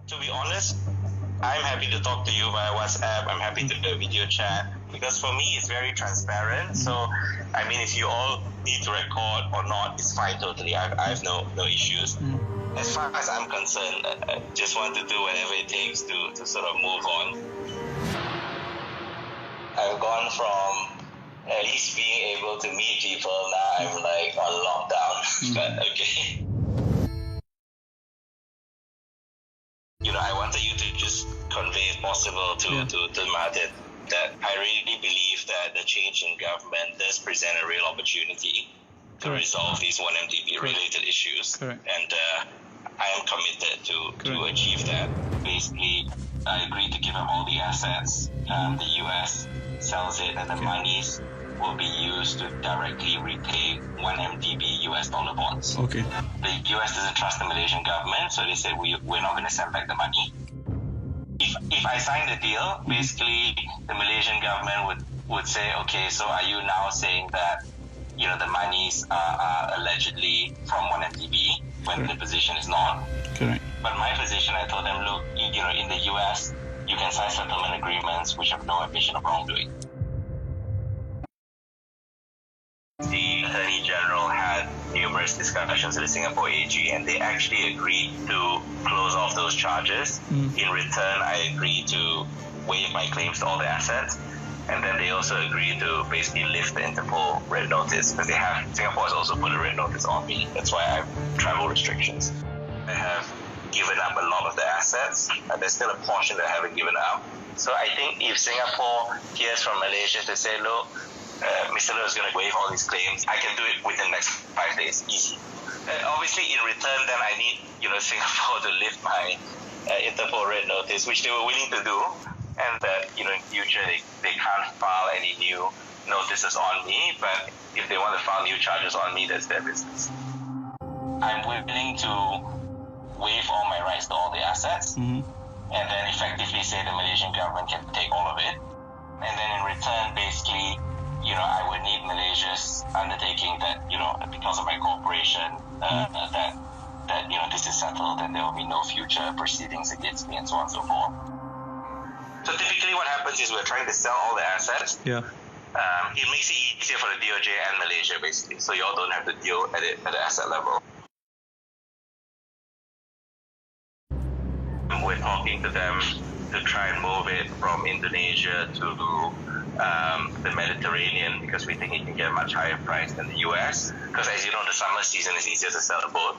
To be honest, I'm happy to talk to you via WhatsApp. I'm happy to do a video chat because for me it's very transparent. So, I mean, if you all need to record or not, it's fine totally. I have no issues. As far as I'm concerned, I just want to do whatever it takes to sort of move on. I've gone from at least being able to meet people, now I'm like on lockdown. But okay. You know, I wanted you to just convey if possible to Mahathir that I really believe that the change in government does present a real opportunity to resolve these 1MDB related issues. And I am committed to achieve that. Basically, I agreed to give up all the assets. The US sells it and the monies will be used to directly repay 1MDB US dollar bonds. The US doesn't trust the Malaysian government, so they said we're not going to send back the money. If I sign the deal, basically the Malaysian government would say, okay, so are you now saying that, you know, the monies are allegedly from 1MDB when the position is not? But my position, I told them, look, you know, in the US, you can sign settlement agreements which have no admission of wrongdoing. The Attorney General had numerous discussions with the Singapore AG and they actually agreed to close off those charges. In return, I agreed to waive my claims to all the assets, and then they also agreed to basically lift the Interpol red notice because Singapore has also put a red notice on me. That's why I have travel restrictions. I have given up a lot of the assets, and there's still a portion that I haven't given up. So I think if Singapore hears from Malaysia to say, look, Mr. Loh is going to waive all these claims, I can do it within the next 5 days, easy. Obviously, in return, then I need, you know, Singapore to lift my Interpol red notice, which they were willing to do, and that, you know, in future they can't file any new notices on me, but if they want to file new charges on me, that's their business. I'm willing to waive all my rights to all the assets, and then effectively say the Malaysian government can take all of it, and then in return, basically, you know, I would need Malaysia's undertaking that, you know, because of my cooperation, that, you know, this is settled and there will be no future proceedings against me and so on and so forth. So typically what happens is we're trying to sell all the assets. It makes it easier for the DOJ and Malaysia, basically, so you all don't have to deal at the asset level. We're talking to them to try and move it from Indonesia to the Mediterranean because we think it can get a much higher price than the US, because as you know, the summer season is easier to sell a boat.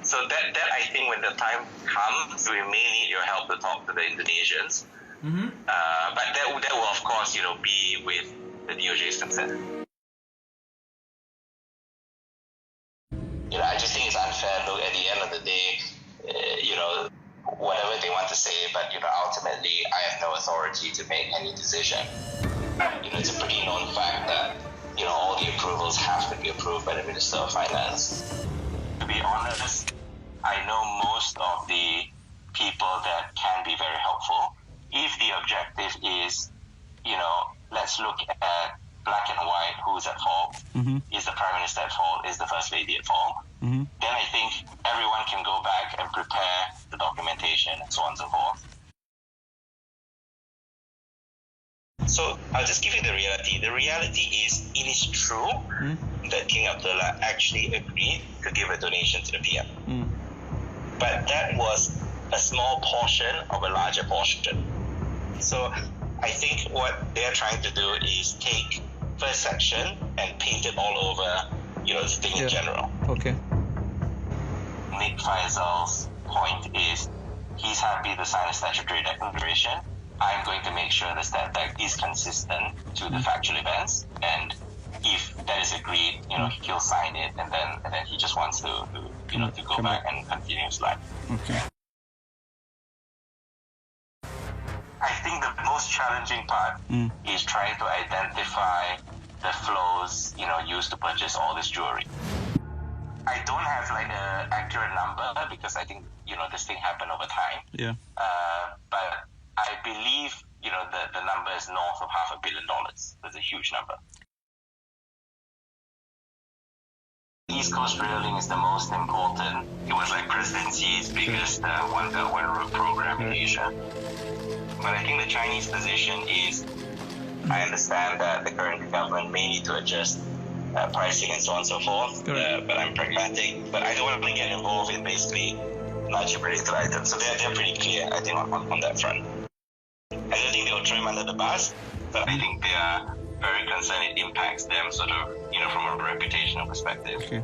So that I think when the time comes, we may need your help to talk to the Indonesians. But that will of course, you know, be with the DOJ's consent. You know, I just think it's unfair. Look, at the end of the day, you know, whatever they want to say, but, you know, ultimately I have no authority to make any decision. You know, it's a pretty known fact that, you know, all the approvals have to be approved by the Minister of Finance. To be honest, I know most of the people that can be very helpful. If the objective is, you know, let's look at black and white, who's at fault, is the Prime Minister at fault, is the First Lady at fault, then I think everyone can go back and prepare the documentation and so on and so forth. So I'll just give you the reality. The reality is, it is true that King Abdullah actually agreed to give a donation to the PM. But that was a small portion of a larger portion. So I think what they're trying to do is take first section and paint it all over, you know, the thing in general. Nick Faisal's point is he's happy to sign a statutory declaration. I'm going to make sure that is consistent to the factual events, and if that is agreed, you know, he'll sign it, and then he just wants to you know, to go back and continue his life. I think the most challenging part is trying to identify the flows, you know, used to purchase all this jewelry. I don't have like an accurate number because I think, you know, this thing happened over time. But I believe, you know, the number is north of $500 million. That's a huge number. East Coast Rail Link is the most important. It was like President Xi's biggest One Belt One Road program in Asia. But I think the Chinese position is, I understand that the current government may need to adjust pricing and so on and so forth, but I'm pragmatic. But I don't want to get involved in basically largely predicted items. So they're pretty clear, I think, on that front. I don't think they'll throw him under the bus, but I think they are very concerned it impacts them sort of, from a reputational perspective. Okay.